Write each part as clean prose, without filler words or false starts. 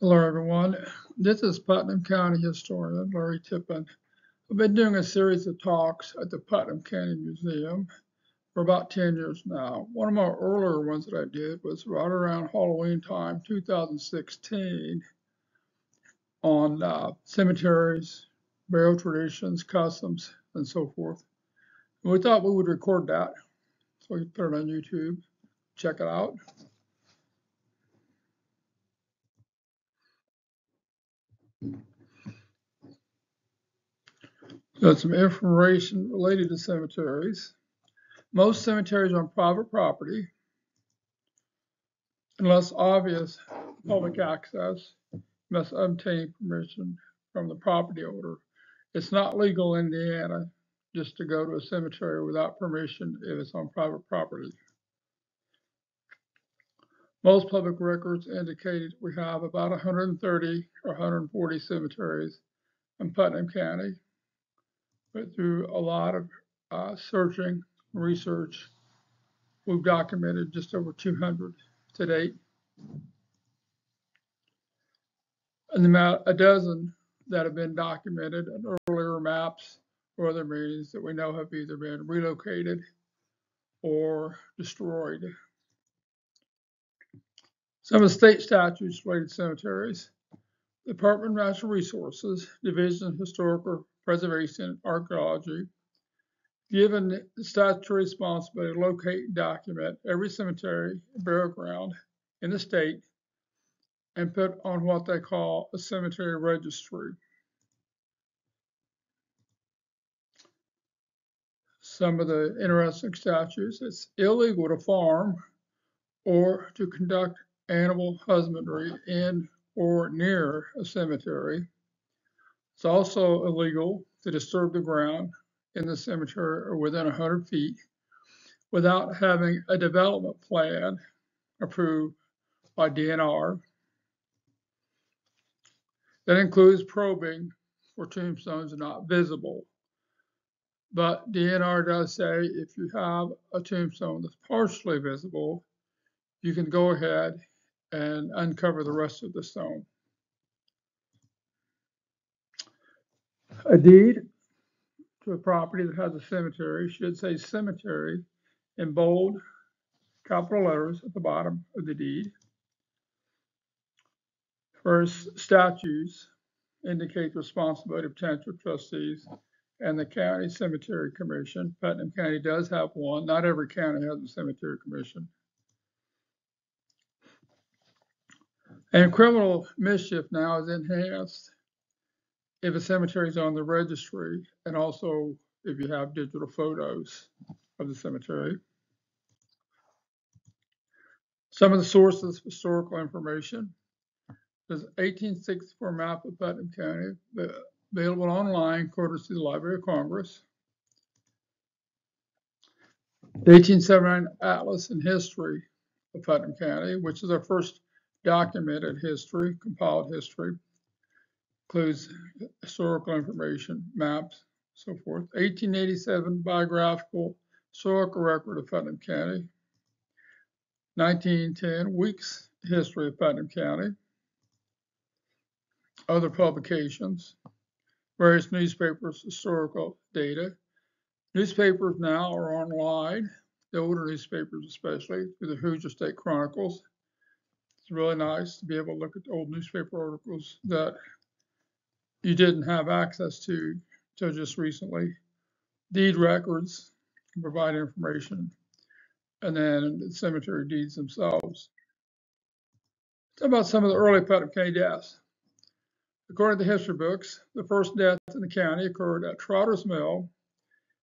Hello, everyone. This is Putnam County historian Larry Tippin. I've been doing a series of talks at the Putnam County Museum for about 10 years now. One of my earlier ones that I did was right around Halloween time, 2016, on cemeteries, burial traditions, customs, and so forth. And we thought we would record that, so we could put it on YouTube. Check it out. Got some information related to cemeteries. Most cemeteries are on private property, unless obvious public access. You must obtain permission from the property owner. It's not legal in Indiana just to go to a cemetery without permission if it's on private property. Most public records indicated we have about 130 or 140 cemeteries in Putnam County. But through a lot of searching, research, we've documented just over 200 to date. And about a dozen that have been documented in earlier maps or other means that we know have either been relocated or destroyed. Some of the state statutes related to cemeteries. Department of Natural Resources, Division of Historical Preservation and Archaeology, given the statutory responsibility to locate and document every cemetery and burial ground in the state and put on what they call a cemetery registry. Some of the interesting statutes: it's illegal to farm or to conduct animal husbandry in or near a cemetery. It's also illegal to disturb the ground in the cemetery or within 100 feet without having a development plan approved by DNR. That includes probing for tombstones not visible. But DNR does say if you have a tombstone that's partially visible, you can go ahead and uncover the rest of the stone. A deed to a property that has a cemetery should say cemetery in bold capital letters at the bottom of the deed. First, statutes indicate the responsibility of potential trustees and the county cemetery commission. Putnam County does have one. Not every county has a cemetery commission. And criminal mischief now is enhanced if a cemetery is on the registry, and also if you have digital photos of the cemetery. Some of the sources of historical information. There's an 1864 map of Putnam County available online courtesy of the Library of Congress. The 1879 Atlas in History of Putnam County, which is our first documented history, compiled history, includes historical information, maps, so forth. 1887 biographical historical record of Putnam County. 1910 Week's History of Putnam County. Other publications, various newspapers, historical data. Newspapers now are online, the older newspapers especially, through the Hoosier State Chronicles. It's really nice to be able to look at old newspaper articles that you didn't have access to until just recently. Deed records can provide information, and then the cemetery deeds themselves. Talk about some of the early Putnam County deaths. According to the history books, the first death in the county occurred at Trotter's Mill.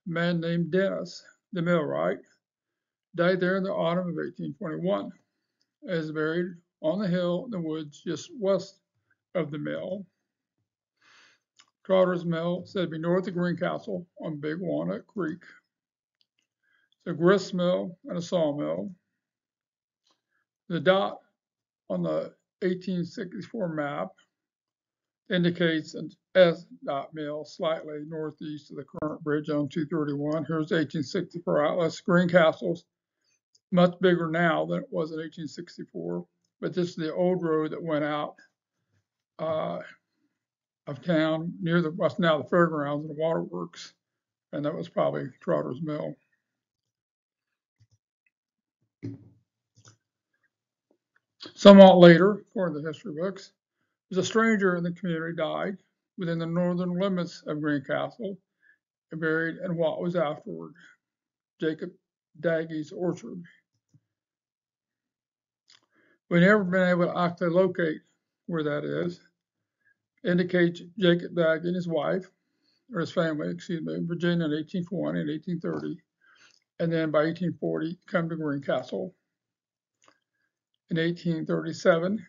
A man named Dennis, the millwright, died there in the autumn of 1821. He is buried on the hill in the woods just west of the mill. Trotter's Mill said to be north of Greencastle on Big Walnut Creek. It's a grist mill and a sawmill. The dot on the 1864 map indicates an S dot mill slightly northeast of the current bridge on 231. Here's 1864 Atlas. Greencastle's much bigger now than it was in 1864, but this is the old road that went out of town near what's now the fairgrounds and the waterworks, and that was probably Trotter's Mill. Somewhat later, according to the history books, a stranger in the community died within the northern limits of Greencastle and buried in what was afterward Jacob Daggy's orchard. We've never been able to actually locate where that is. Indicates Jacob Daggy and his wife, or his family, excuse me, in Virginia in 1820 and 1830, and then by 1840 come to Greencastle. In 1837,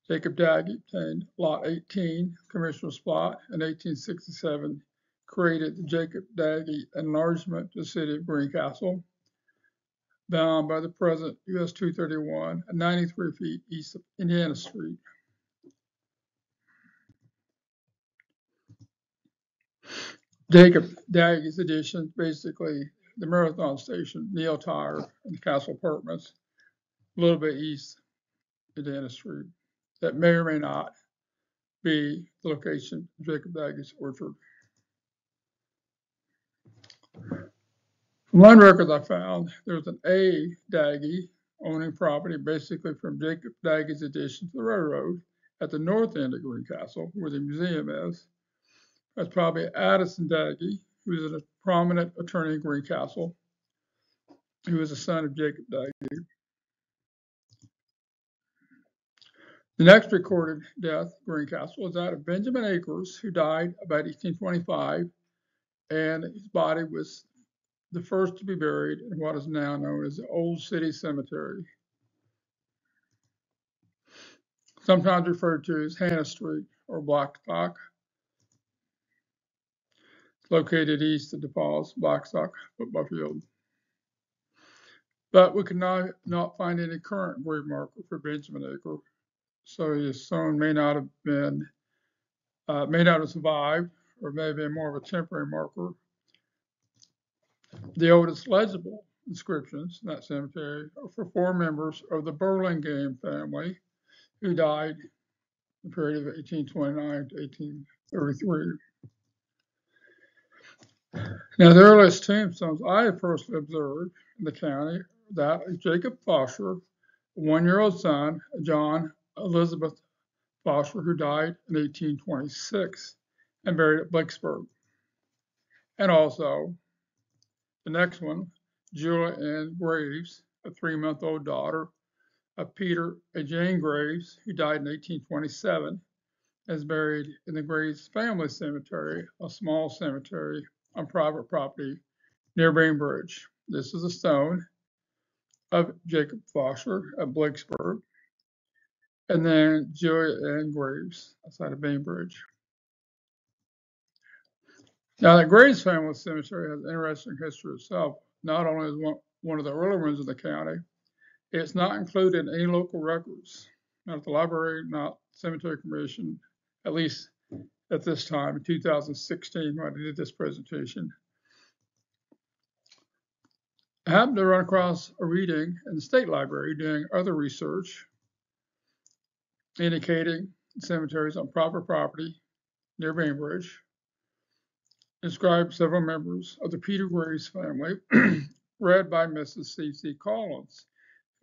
Jacob Daggy obtained Lot 18, Commissioner's Plot. In 1867, created the Jacob Daggy enlargement to the city of Greencastle, bound by the present US 231 at 93 feet east of Indiana Street. Jacob Daggy's addition, basically the Marathon Station, Neil Tire, and the Castle Apartments, a little bit east of Indiana Street. That may or may not be the location of Jacob Daggy's orchard. From land records I found, there's an A. Daggy owning property basically from Jacob Daggy's addition to the railroad at the north end of Greencastle, where the museum is. That's probably Addison Daggy, who is a prominent attorney in Greencastle, who was a son of Jacob Daggy. The next recorded death in Greencastle is that of Benjamin Akers, who died about 1825, and his body was the first to be buried in what is now known as the Old City Cemetery, sometimes referred to as Hannah Street or Blackstock. It's located east of DePaul's Blackstock football field. But we could not find any current grave marker for Benjamin Akers, so his son may not have survived, or maybe more of a temporary marker. The oldest legible inscriptions in that cemetery are for 4 members of the Burlingame family who died in the period of 1829 to 1833. Now, the earliest tombstones I have personally observed in the county are that of Jacob Fosher, a 1-year-old son of John Elizabeth Fosher, who died in 1826 and buried at Blacksburg. And also, the next one, Julia Ann Graves, a 3-month-old daughter of Peter and Jane Graves, who died in 1827, is buried in the Graves Family Cemetery, a small cemetery on private property near Bainbridge. This is a stone of Jacob Fosher at Blacksburg, and then Julia Ann Graves outside of Bainbridge. Now, the Graves Family Cemetery has an interesting history itself. Not only is one of the early ones in the county, it's not included in any local records, not at the library, not Cemetery Commission, at least at this time in 2016 when I did this presentation. I happened to run across a reading in the state library doing other research indicating cemeteries on private property near Bainbridge. Described several members of the Peter Graves family, read by Mrs. C.C. Collins,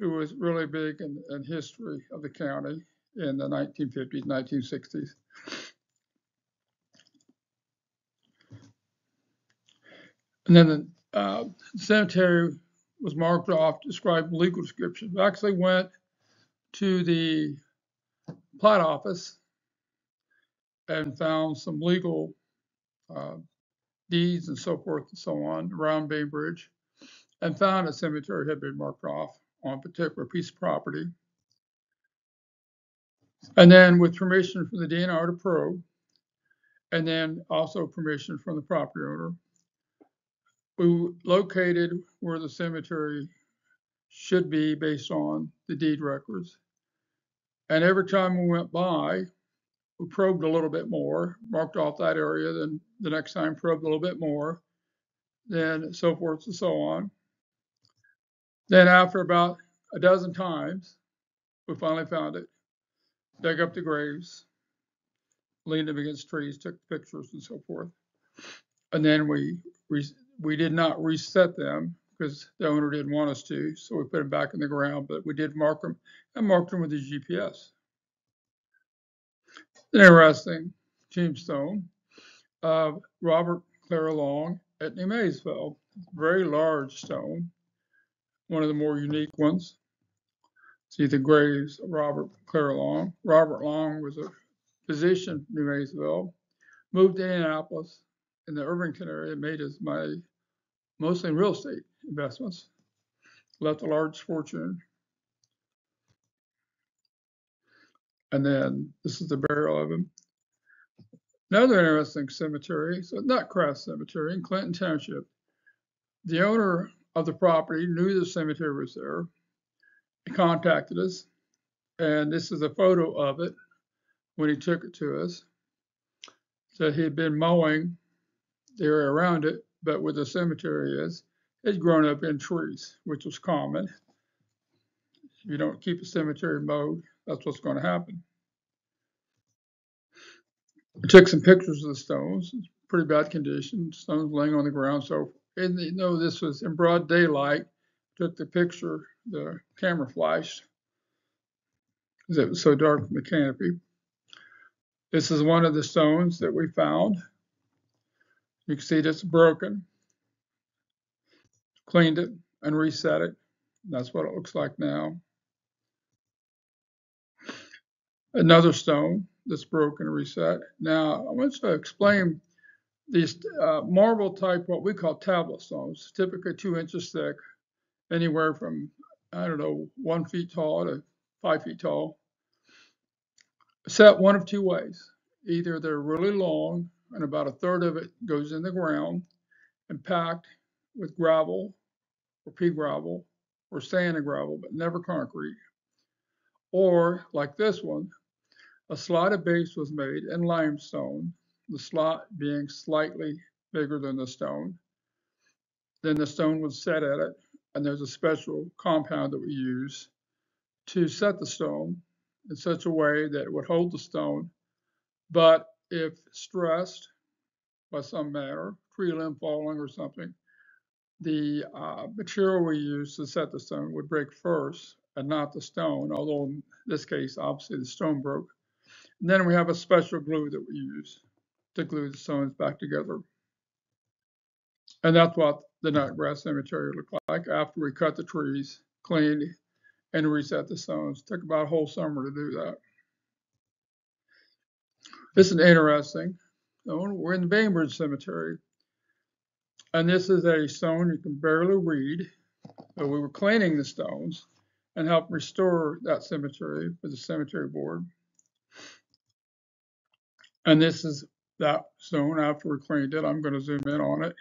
who was really big in history of the county in the 1950s, 1960s. And then the cemetery was marked off, described legal descriptions. I actually went to the plat office and found some legal deeds and so forth and so on around Bainbridge, and found a cemetery had been marked off on a particular piece of property. And then with permission from the DNR to probe, and then also permission from the property owner, we located where the cemetery should be based on the deed records. And every time we went by, we probed a little bit more, marked off that area, then the next time probed a little bit more, then so forth and so on. Then after about a dozen times, we finally found it. dug up the graves, leaned them against trees, took pictures and so forth. And then we did not reset them because the owner didn't want us to, so we put them back in the ground, but we did mark them and marked them with the GPS. An interesting tombstone of Robert Clara Long at New Maysville. Very large stone, one of the more unique ones. See the graves of Robert Clara Long. Robert Long was a physician in New Maysville, moved to Indianapolis in the Irvington area, made his money mostly in real estate investments, left a large fortune. And then this is the burial of him. Another interesting cemetery, so Nutcraft Cemetery in Clinton Township. The owner of the property knew the cemetery was there. He contacted us, and this is a photo of it when he took it to us. So he had been mowing the area around it, but where the cemetery is, it's grown up in trees, which was common. If you don't keep a cemetery mowed, that's what's going to happen. I took some pictures of the stones. It's pretty bad condition. Stones laying on the ground. So, this was in broad daylight. Took the picture. The camera flashed because it was so dark from the canopy. This is one of the stones that we found. You can see it's broken. Cleaned it and reset it. That's what it looks like now. Another stone that's broken and reset. Now, I want to explain these marble type, what we call tablet stones, typically 2 inches thick, anywhere from, 1 feet tall to 5 feet tall. Set one of two ways. Either they're really long and about a third of it goes in the ground and packed with gravel or pea gravel or sand and gravel, but never concrete. Or like this one, a slotted base was made in limestone, the slot being slightly bigger than the stone. Then the stone was set at it, and there's a special compound that we use to set the stone in such a way that it would hold the stone, but if stressed by some manner, tree limb falling or something, the material we use to set the stone would break first and not the stone, although in this case, obviously the stone broke. And then we have a special glue that we use to glue the stones back together. And that's what the Nutgrass Cemetery looked like after we cut the trees, cleaned, and reset the stones. It took about a whole summer to do that. This is interesting. We're in the Bainbridge Cemetery. And this is a stone you can barely read. So we were cleaning the stones and helped restore that cemetery with the cemetery board. And this is that stone after we cleaned it. I'm going to zoom in on it.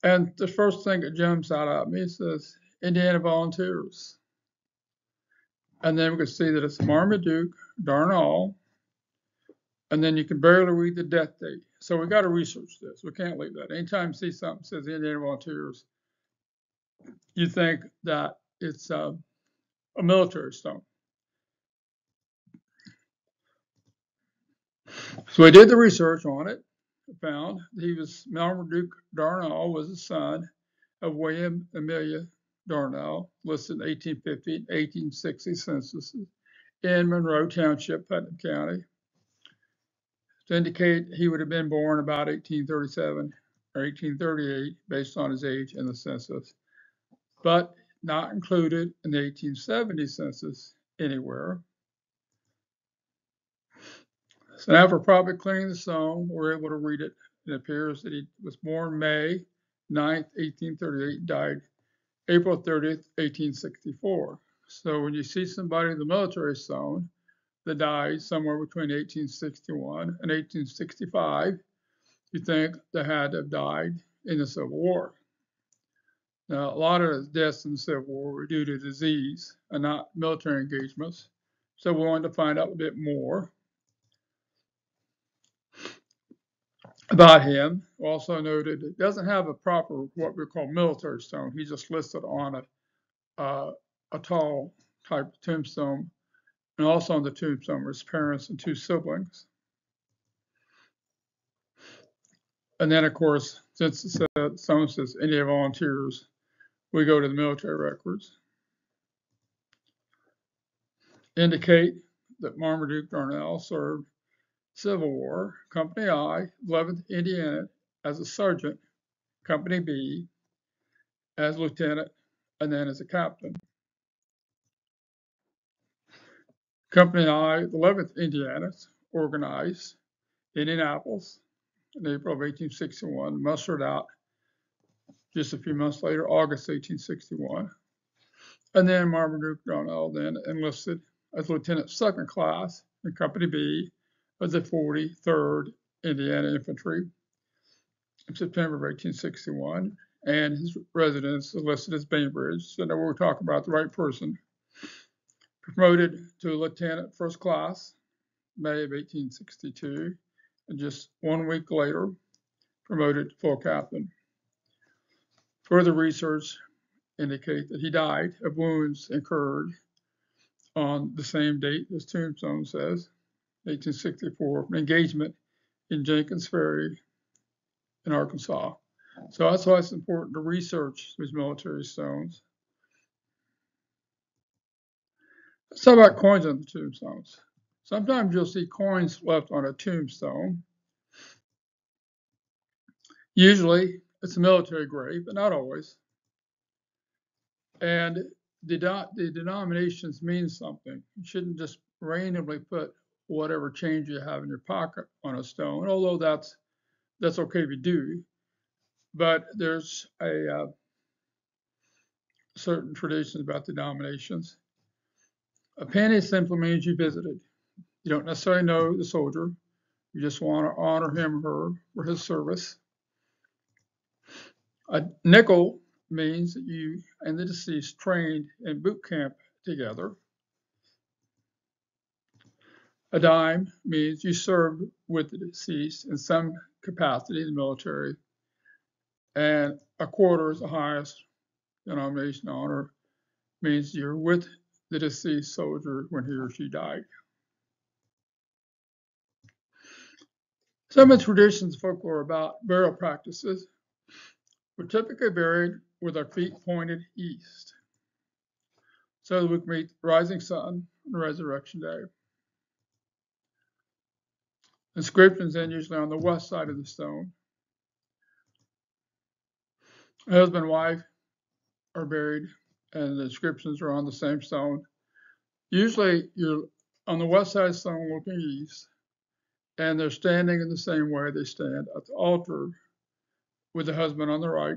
And the first thing that jumps out at me says Indiana Volunteers. And then we can see that it's Marmaduke, Darnall, and then you can barely read the death date. So we got to research this. We can't leave that. Anytime you see something that says Indiana Volunteers, you think that it's a military stone. So I did the research on it. Found Marmaduke Darnall was the son of William Amelia Darnall, listed in 1850 and 1860 censuses in Monroe Township, Putnam County. To indicate he would have been born about 1837 or 1838 based on his age in the census, but not included in the 1870 census anywhere. So after probably cleaning the stone, we're able to read it. It appears that he was born May 9th, 1838, died April 30th, 1864. So when you see somebody in the military stone that died somewhere between 1861 and 1865, you think they had to have died in the Civil War. Now, a lot of the deaths in the Civil War were due to disease and not military engagements. So we wanted to find out a bit more about him. Also noted it doesn't have a proper what we call military stone. He's just listed on a tall type tombstone And also on the tombstone were his parents and 2 siblings. And then, of course, since someone says Indian volunteers, we go to the military records. Indicate that Marmaduke Darnell served Civil War, Company I, 11th Indiana, as a sergeant, Company B, as lieutenant, and then as a captain. Company I, 11th Indiana, organized Indianapolis in April of 1861, mustered out just a few months later, August 1861. And then Marmaduke Darnell then enlisted as lieutenant second class in Company B of the 43rd Indiana Infantry in September of 1861, and his residence is listed as Bainbridge. So now we're talking about the right person. Promoted to lieutenant first class, May of 1862, and just 1 week later, promoted to full captain. Further research indicate that he died of wounds incurred on the same date as tombstone says, 1864, an engagement in Jenkins Ferry in Arkansas. So that's why it's important to research these military stones. Let's talk about coins on the tombstones. Sometimes you'll see coins left on a tombstone. Usually it's a military grave, but not always. And the denominations mean something. You shouldn't just randomly put whatever change you have in your pocket on a stone, although that's okay if you do. But there's a certain traditions about denominations. A penny simply means you visited. You don't necessarily know the soldier. You just want to honor him or her for his service. A nickel means that you and the deceased trained in boot camp together. A dime means you served with the deceased in some capacity in the military. And a quarter is the highest denomination honor, means you're with the deceased soldier when he or she died. Some of the traditions, folklore about burial practices, we're typically buried with our feet pointed east, so that we can meet the rising sun on Resurrection Day. Inscriptions then usually on the west side of the stone. Husband and wife are buried, and the inscriptions are on the same stone. Usually you're on the west side of the stone looking east, and they're standing in the same way they stand at the altar, with the husband on the right,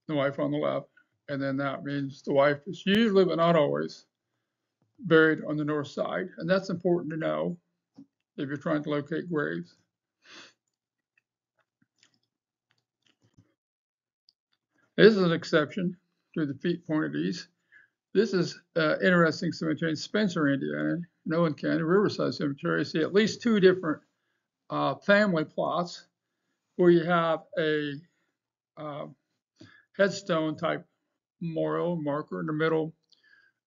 the wife on the left. And then that means the wife is usually, but not always, buried on the north side. And that's important to know if you're trying to locate graves. This is an exception to the feet pointed east. This is interesting cemetery in Spencer, Indiana, Nolan County, Riverside Cemetery. You see at least 2 different family plots where you have a headstone type memorial marker in the middle.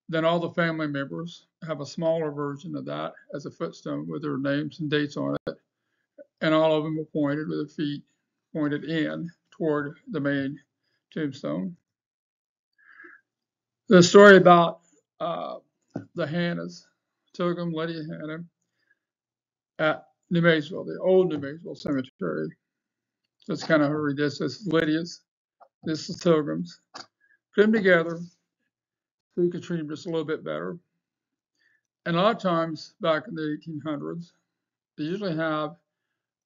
Then all the family members have a smaller version of that as a footstone with their names and dates on it. And all of them are pointed with their feet pointed in toward the main tombstone. The story about the Hannahs, Togum, Lydia Hannah, at New Maysville, the old New Maysville Cemetery. That's kind of how we read this. This is Lydia's, this is Togum's. Put them together so you can treat them just a little bit better. And a lot of times back in the 1800s, they usually have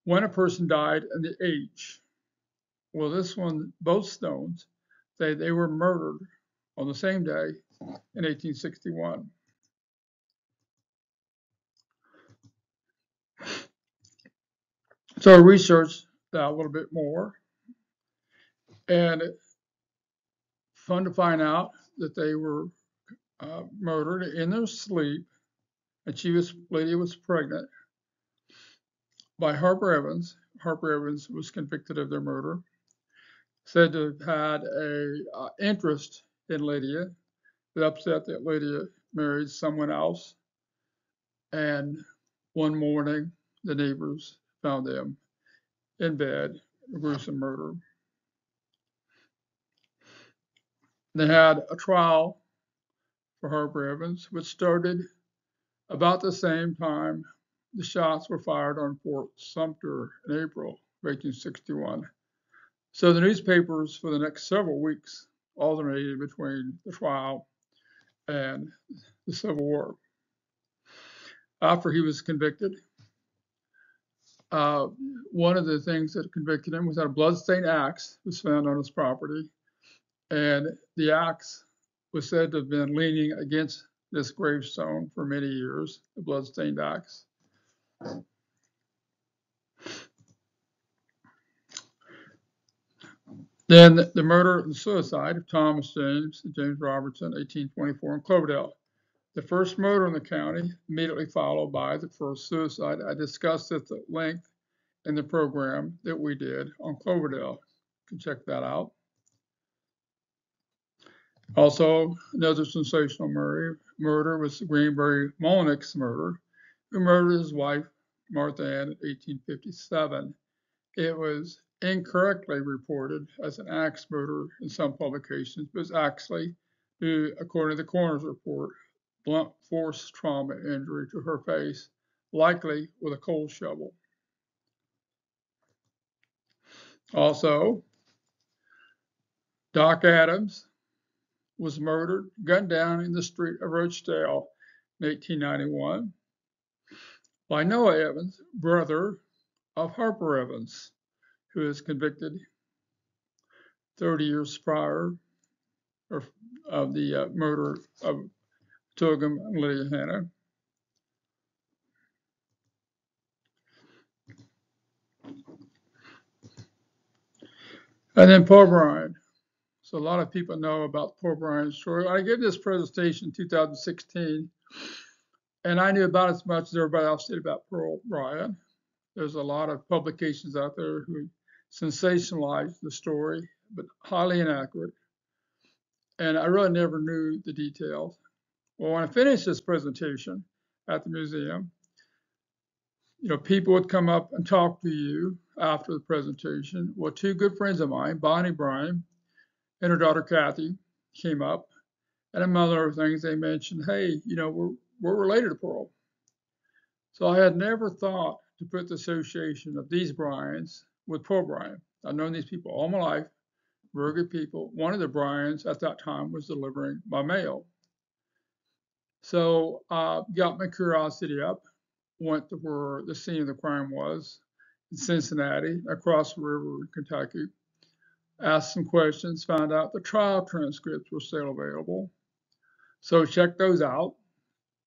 when a person died and the age. Well, this one, both stones, they were murdered on the same day in 1861. So I researched that a little bit more, and it's fun to find out that they were murdered in their sleep, and Lydia was pregnant by Harper Evans. Harper Evans was convicted of their murder, said to have had a interest in Lydia, but upset that Lydia married someone else. And one morning, the neighbors found them in bed, a gruesome murder. They had a trial for Harper Evans, which started about the same time the shots were fired on Fort Sumter in April of 1861. So the newspapers for the next several weeks alternated between the trial and the Civil War. After he was convicted, one of the things that convicted him was that a bloodstained axe was found on his property, and the axe was said to have been leaning against this gravestone for many years, the bloodstained axe. Then the murder and suicide of Thomas James and James Robertson, 1824, in Cloverdale. The first murder in the county, immediately followed by the first suicide. I discussed it at length in the program that we did on Cloverdale. You can check that out. Also, another sensational murder was Greenberry Molnick's murder, who murdered his wife, Martha Ann, in 1857. It was incorrectly reported as an axe murder in some publications, but it's actually, according to the coroner's report, blunt force trauma injury to her face, likely with a coal shovel. Also, Doc Adams was murdered, gunned down in the street of Rochdale in 1891 by Noah Evans, brother of Harper Evans, who was convicted 30 years prior of the murder of Tugum and Lydia Hanna. And then Paul Bryan. So a lot of people know about Paul Bryan's story. I gave this presentation in 2016, and I knew about as much as everybody else did about Paul Bryan. There's a lot of publications out there who sensationalized the story, but highly inaccurate. And I really never knew the details. Well, when I finished this presentation at the museum, people would come up and talk to you after the presentation. Well, two good friends of mine, Bonnie Bryan and her daughter Kathy, came up, and among other things, they mentioned, hey, we're related to Pearl. So I had never thought to put the association of these Bryans with Pearl Bryan. I've known these people all my life, very good people. One of the Bryans at that time was delivering my mail. So got my curiosity up, went to where the scene of the crime was in Cincinnati, across the river in Kentucky, asked some questions, found out the trial transcripts were still available. So checked those out.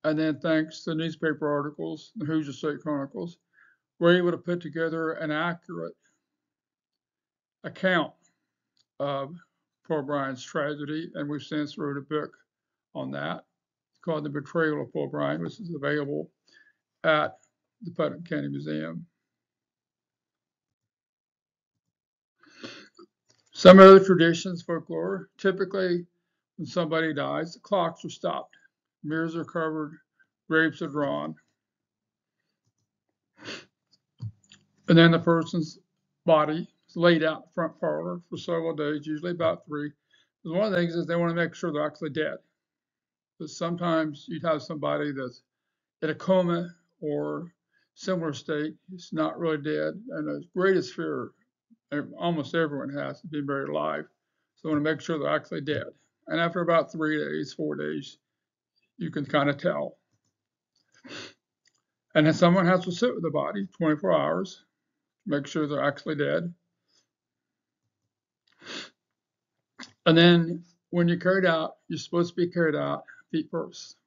And then thanks to newspaper articles, the Hoosier State Chronicles, we're able to put together an accurate account of Paul Bryan's tragedy. And we've since wrote a book on that called The Betrayal of Paul Bryan, which is available at the Putnam County Museum. Some other traditions, folklore, typically when somebody dies, the clocks are stopped, mirrors are covered, grapes are drawn, and then the person's body is laid out in the front parlor for several days, usually about 3. Because one of the things is they want to make sure they're actually dead. Because sometimes you'd have somebody that's in a coma or similar state, it's not really dead, and the greatest fear almost everyone has to be buried alive. So they want to make sure they're actually dead. And after about 3 days, 4 days, you can kind of tell. And then someone has to sit with the body 24 hours, make sure they're actually dead. And then when you're carried out, you're supposed to be carried out feet first.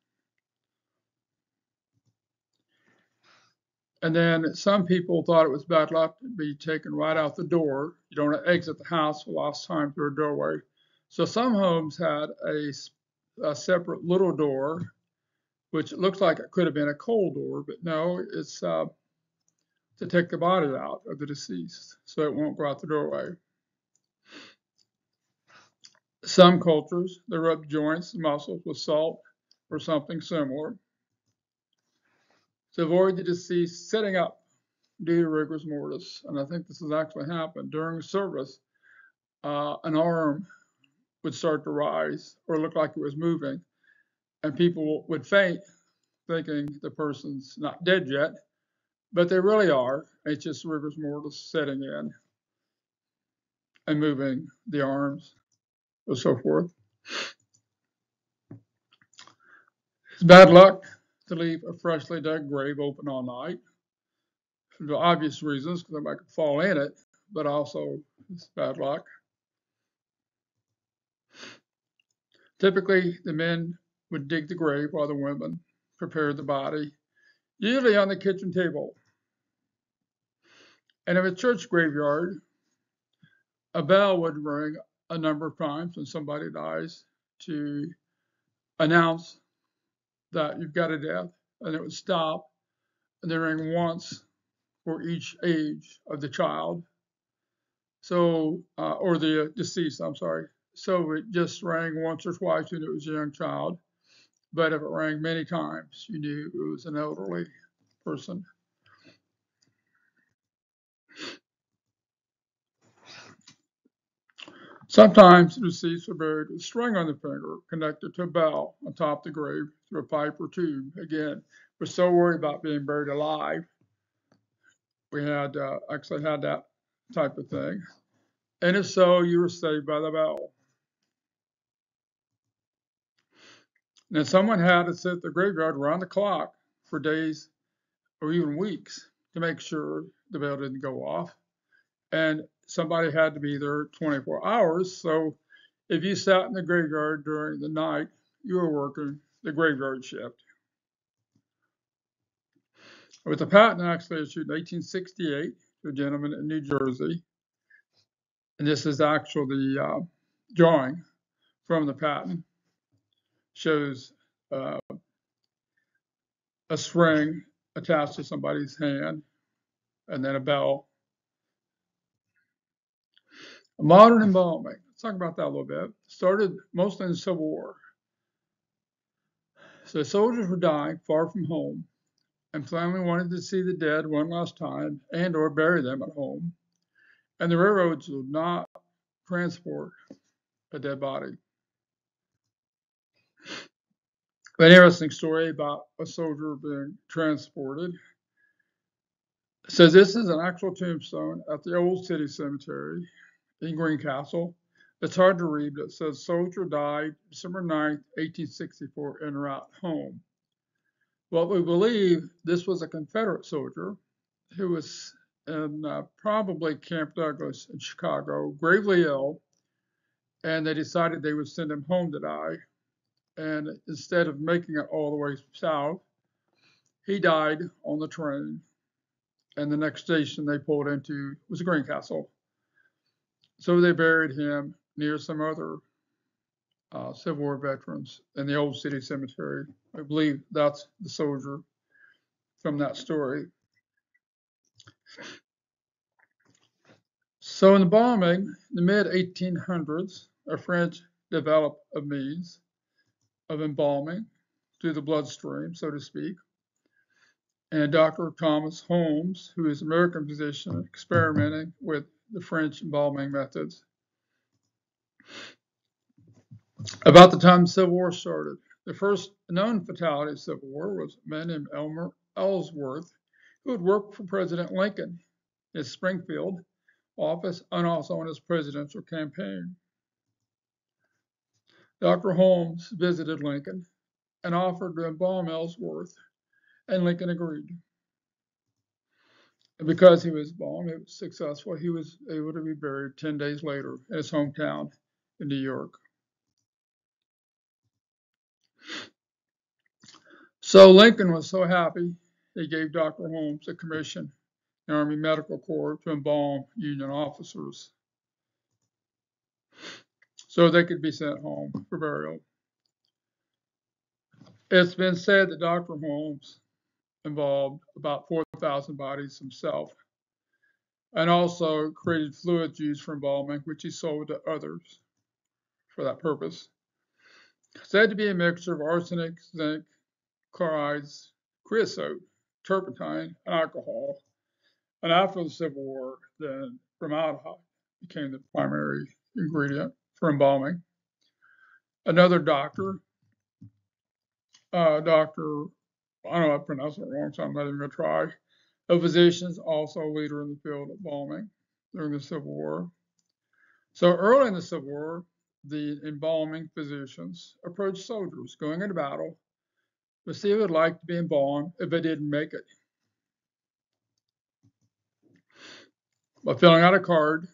And then some people thought it was bad luck to be taken right out the door. You don't exit the house for the last time through a doorway. So some homes had a separate little door, which looks like it could have been a coal door, but no, it's to take the body out of the deceased so it won't go out the doorway. Some cultures, they rub joints and muscles with salt or something similar. to avoid the deceased sitting up due to rigor mortis. And I think this has actually happened during service. An arm would start to rise or look like it was moving, and people would faint thinking the person's not dead yet, but they really are. It's just rigor mortis setting in and moving the arms and so forth. It's bad luck to leave a freshly dug grave open all night for the obvious reasons, because somebody could fall in it, but also it's bad luck. Typically, the men would dig the grave while the women prepared the body, usually on the kitchen table. And in a church graveyard, a bell would ring a number of times when somebody dies to announce that you've got a death, and it would stop, and they ring once for each age of the child. So, or the deceased, I'm sorry. So it just rang once or twice, you knew it was a young child. But if it rang many times, you knew it was an elderly person. Sometimes the deceased were buried with a string on the finger connected to a bell on top of the grave through a pipe or tube. Again, we're so worried about being buried alive. We had actually had that type of thing. And if so, you were saved by the bell. And someone had to sit at the graveyard around the clock for days or even weeks to make sure the bell didn't go off. And somebody had to be there 24 hours. So if you sat in the graveyard during the night, you were working the graveyard shift. With the patent actually issued in 1868 to a gentleman in New Jersey, and this is actually the drawing from the patent, shows a string attached to somebody's hand, and then a bell. Modern embalming, let's talk about that a little bit. Started mostly in the Civil War. So soldiers were dying far from home, and family wanted to see the dead one last time and or bury them at home. And the railroads would not transport a dead body. An interesting story about a soldier being transported. It says this is an actual tombstone at the Old City Cemetery in Greencastle. It's hard to read, but it says soldier died December 9th, 1864, en route home. Well, we believe this was a Confederate soldier who was in probably Camp Douglas in Chicago, gravely ill, and they decided they would send him home to die. And instead of making it all the way south, he died on the train. And the next station they pulled into was Greencastle. So they buried him near some other Civil War veterans in the Old City Cemetery. I believe that's the soldier from that story. So in the bombing, in the mid-1800s, a French developed a means of embalming through the bloodstream, so to speak. And Dr. Thomas Holmes, who is an American physician, experimenting with the French embalming methods. About the time the Civil War started, the first known fatality of the Civil War was a man named Elmer Ellsworth, who had worked for President Lincoln in his Springfield office and also in his presidential campaign. Dr. Holmes visited Lincoln and offered to embalm Ellsworth, and Lincoln agreed. And because he was embalmed, it was successful, he was able to be buried 10 days later in his hometown in New York. So Lincoln was so happy, he gave Dr. Holmes a commission in the Army Medical Corps to embalm Union officers so they could be sent home for burial. It's been said that Dr. Holmes embalmed about 4,000 bodies himself and also created fluids used for embalming, which he sold to others for that purpose. Said to be a mixture of arsenic, zinc, chlorides, creosote, turpentine, and alcohol. And after the Civil War, then formaldehyde became the primary ingredient for embalming. Another doctor, Dr. I know I pronounced it wrong, so I'm not even going to try. A physician, also a leader in the field of embalming during the Civil War. So early in the Civil War, the embalming physicians approached soldiers going into battle to see if they'd like to be embalmed if they didn't make it. By filling out a card,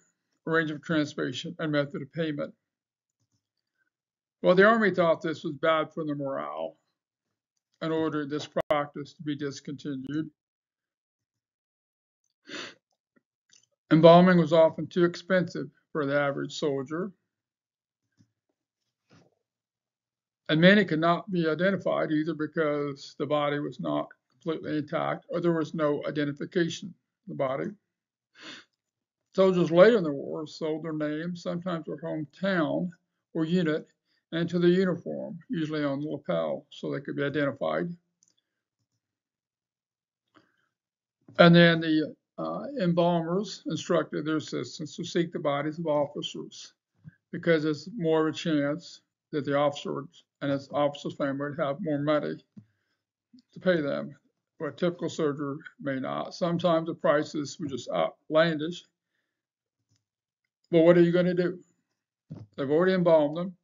arranging for transportation, and method of payment. Well, the Army thought this was bad for the morale and ordered this practice to be discontinued. Embalming was often too expensive for the average soldier, and many could not be identified either because the body was not completely intact or there was no identification of the body. Soldiers later in the war sold their names, sometimes their hometown or unit, and to their uniform, usually on the lapel, so they could be identified. And then the embalmers instructed their assistants to seek the bodies of officers because it's more of a chance that the officers and his officer's family would have more money to pay them, but a typical soldier may not. Sometimes the prices were just outlandish. But what are you going to do? They've already embalmed them,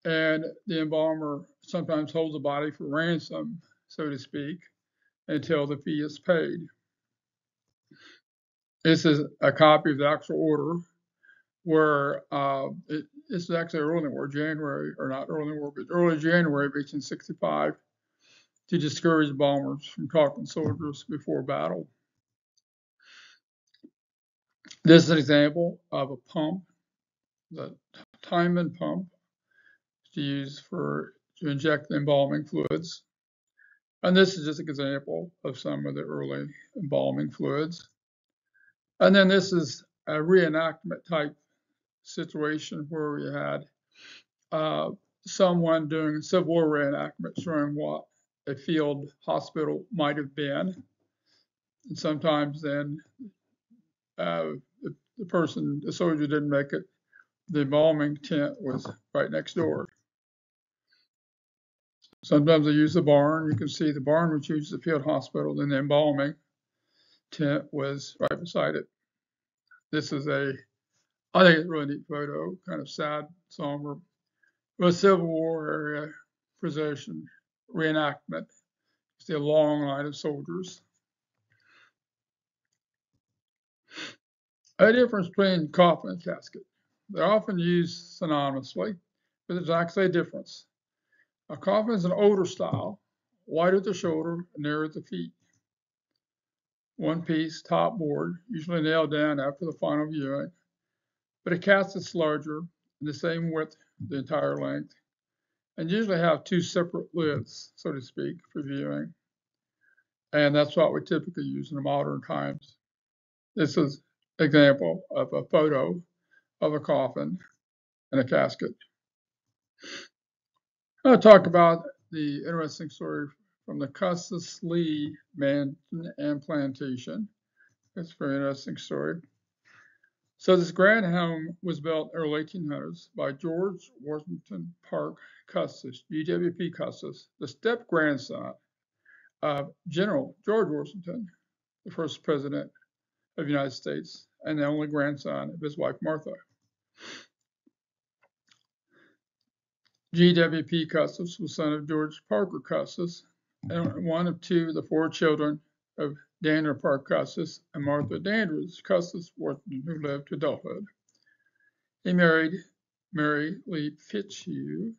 and the embalmer sometimes holds the body for ransom, so to speak, until the fee is paid. This is a copy of the actual order where it's actually early war, January, or not early war, but early January of 1865, to discourage bombers from talking soldiers before battle. This is an example of a pump, the Timan pump, to use to inject the embalming fluids. And this is just an example of some of the early embalming fluids. And then this is a reenactment type situation where we had someone doing Civil War reenactment showing what a field hospital might have been. And sometimes then the soldier didn't make it, the embalming tent was right next door. Sometimes they use the barn. You can see the barn was used as the field hospital, then the embalming tent was right beside it. This is I think it's a really neat photo, kind of sad, somber. It was Civil War area procession reenactment. You see a long line of soldiers. A difference between coffin and casket. They're often used synonymously, but there's actually a difference. A coffin is an older style, wide at the shoulder and narrow at the feet. One piece, top board, usually nailed down after the final viewing, but a casket's larger, and the same width the entire length, and usually have two separate lids, so to speak, for viewing. And that's what we typically use in the modern times. This is an example of a photo of a coffin and a casket. I'll talk about the interesting story from the Custis Lee Mansion and Plantation. It's a very interesting story. So this grand home was built in the early 1800s by George Washington Parke Custis, GWP Custis, the step-grandson of General George Washington, the first president of the United States, and the only grandson of his wife Martha. GWP Custis was son of George Parker Custis, and one of two of the four children of Daniel Parke Custis and Martha Dandridge Custis Washington, who lived to adulthood. He married Mary Lee Fitzhugh,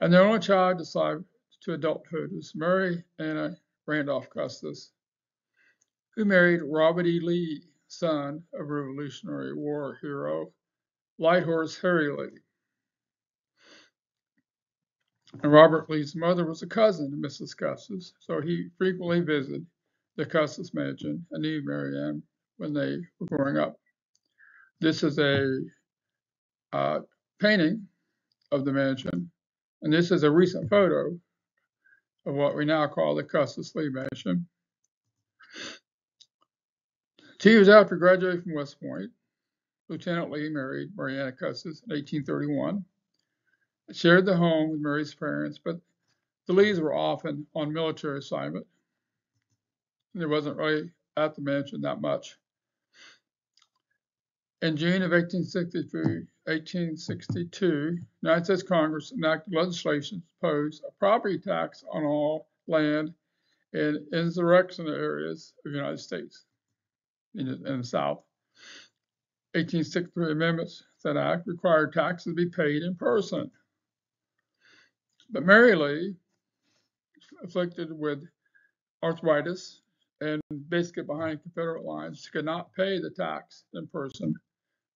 and their only child decided to adulthood was Mary Anna Randolph Custis, who married Robert E. Lee, son of Revolutionary War hero Light Horse Harry Lee. And Robert Lee's mother was a cousin of Mrs. Custis, so he frequently visited the Custis mansion and knew Mary Ann when they were growing up. This is a painting of the mansion, and this is a recent photo of what we now call the Custis Lee Mansion. 2 years after graduating from West Point, Lieutenant Lee married Mariana Custis in 1831. Shared the home with Mary's parents, but the Lees were often on military assignment. There wasn't really at the mansion that much. In June of 1862, the United States Congress enacted legislation to impose a property tax on all land in insurrection areas of the United States in the South. 1863 amendments to that act required taxes to be paid in person. But Mary Lee, afflicted with arthritis and basically behind Confederate lines, could not pay the tax in person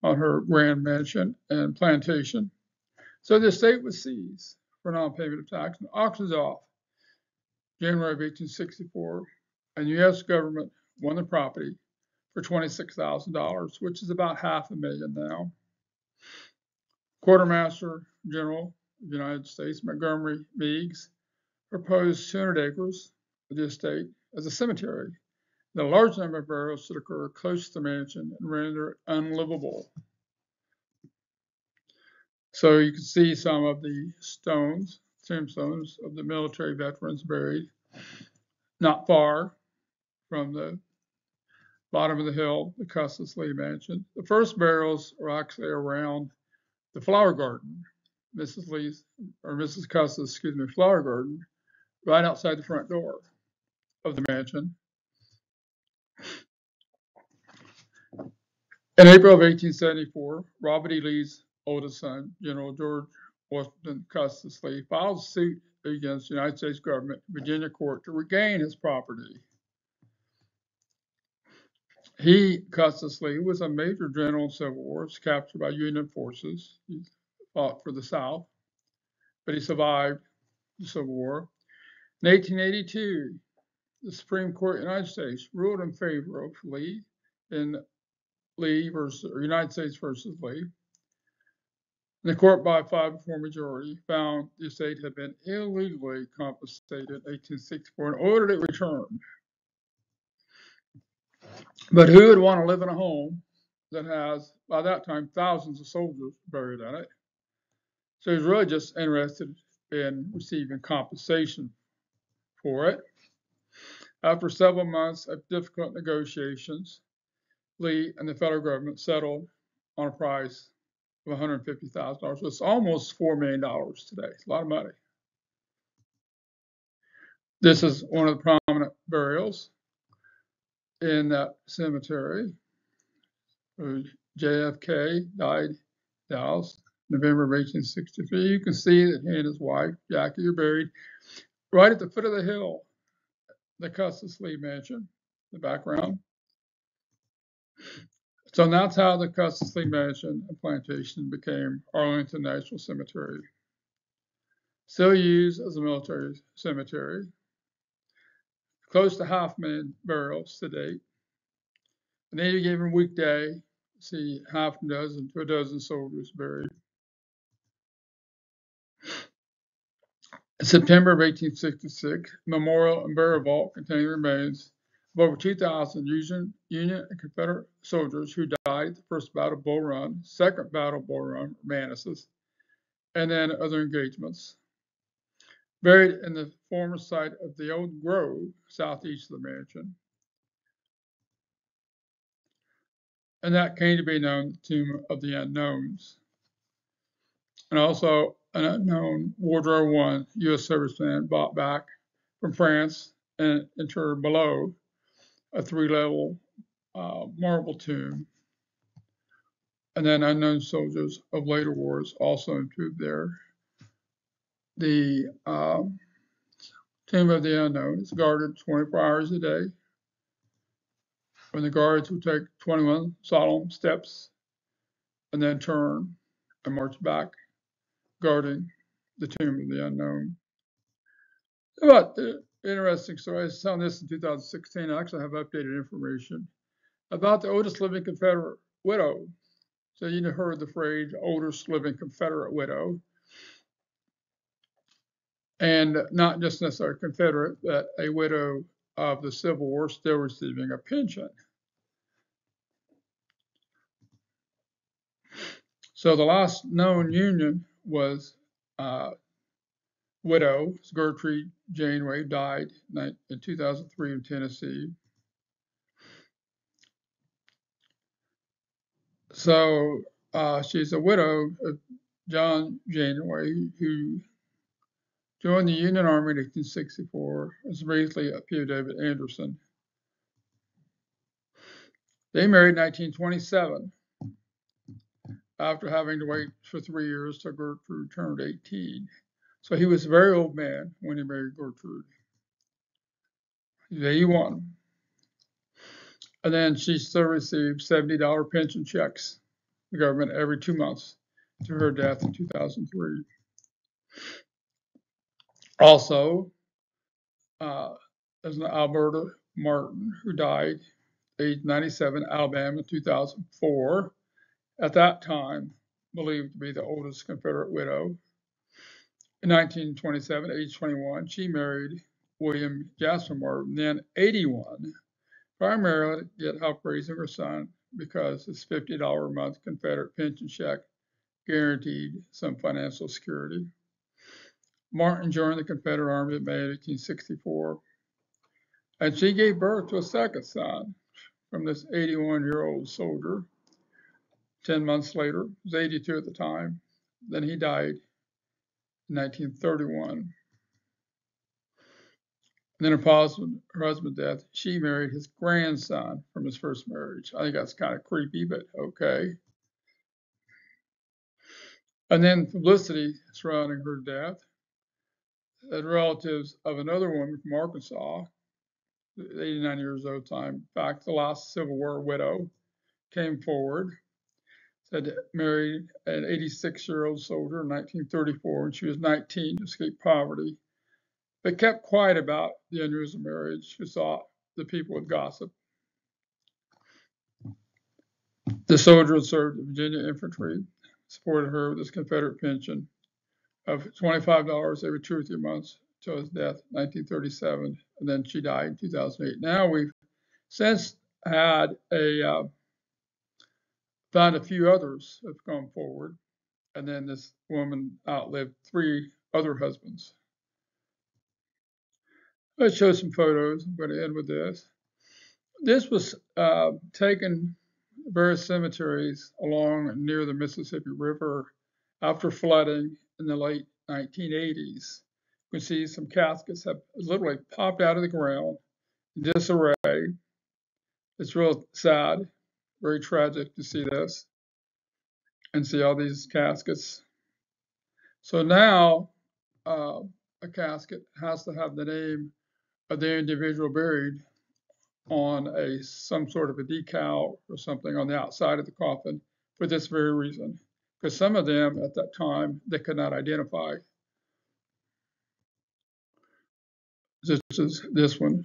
on her grand mansion and plantation. So the estate was seized for non-payment of tax and auctioned off January of 1864, and the U.S. government won the property for $26,000, which is about $500,000 now. Quartermaster General of the United States, Montgomery Meigs, proposed 200 acres of the estate as a cemetery. The large number of burials should occur close to the mansion and render it unlivable. So you can see some of the tombstones of the military veterans buried not far from the bottom of the hill, the Custis Lee Mansion. The first burials are actually around the flower garden, Mrs. Custis, flower garden, right outside the front door of the mansion. In April of 1874, Robert E. Lee's oldest son, General George Washington Custis Lee, filed suit against the United States government in Virginia court to regain his property. He, Custis Lee, was a major general in Civil War, was captured by Union forces. He fought for the South, but he survived the Civil War. In 1882, the Supreme Court of the United States ruled in favor of Lee in United States versus Lee. The court, by a 5-4 majority, found the estate had been illegally confiscated in 1864 and ordered it returned. But who would want to live in a home that has, by that time, thousands of soldiers buried in it? So he's really just interested in receiving compensation for it. After several months of difficult negotiations, Lee and the federal government settled on a price of $150,000. So it's almost $4 million today. It's a lot of money. This is one of the prominent burials in that cemetery. JFK died in Dallas, November of 1863. You can see that he and his wife, Jackie, are buried right at the foot of the hill, the Custis Lee Mansion, the background. So that's how the Custis Lee Mansion and plantation became Arlington National Cemetery. Still used as a military cemetery. Close to 500,000 burials to date. On any given weekday, see half a dozen to a dozen soldiers buried. In September of 1866, memorial and burial vault containing remains of over 2,000 Union and Confederate soldiers who died at the First Battle of Bull Run, Second Battle of Bull Run, Manassas, and then other engagements. Buried in the former site of the old grove southeast of the mansion. And that came to be known the Tomb of the Unknowns. And also an unknown World War I U.S. serviceman brought back from France and interred below a 3-level marble tomb. And then unknown soldiers of later wars also entombed there. The Tomb of the Unknown is guarded 24 hours a day. When the guards would take 21 solemn steps and then turn and march back, guarding the Tomb of the Unknown. About the interesting story, I was telling this in 2016. I actually have updated information about the oldest living Confederate widow. So you heard the phrase oldest living Confederate widow. and not just necessarily Confederate, but a widow of the Civil War still receiving a pension. So the last known Union was widow Gertrude Janeway, died in 2003 in Tennessee. So she's a widow of John Janeway, who joined the Union Army in 1864, was briefly a POW at Anderson. They married in 1927 after having to wait for 3 years till Gertrude turned 18. So he was a very old man when he married Gertrude. He's 81. And then she still received $70 pension checks, the government, every 2 months to her death in 2003. Also, there's an Alberta Martin who died, age 97, Alabama, in 2004. At that time, believed to be the oldest Confederate widow. In 1927, age 21, she married William Jasper Martin, then 81, primarily to get help raising her son because his $50 a month Confederate pension check guaranteed some financial security. Martin joined the Confederate Army in May 1864, and she gave birth to a second son from this 81-year-old soldier. 10 months later, he was 82 at the time. Then he died in 1931. And then upon her husband's death, she married his grandson from his first marriage. I think that's kind of creepy, but okay. And then publicity surrounding her death, and relatives of another woman from Arkansas, 89 years old time, in fact, the last Civil War widow, came forward, said married an 86-year-old soldier in 1934, and she was 19 to escape poverty, but kept quiet about the unusual marriage. She thought the people would gossip. The soldier had served the Virginia Infantry, supported her with his Confederate pension of $25 every 2 or 3 months till his death in 1937, and then she died in 2008. Now we've since had found a few others have come forward, and then this woman outlived 3 other husbands. Let's show some photos. I'm going to end with this. This was taken various cemeteries along near the Mississippi River after flooding in the late 1980s. You can see some caskets have literally popped out of the ground in disarray. It's real sad, very tragic to see this and see all these caskets. So now a casket has to have the name of the individual buried on some sort of a decal or something on the outside of the coffin for this very reason. Because some of them at that time, they could not identify. This is this one.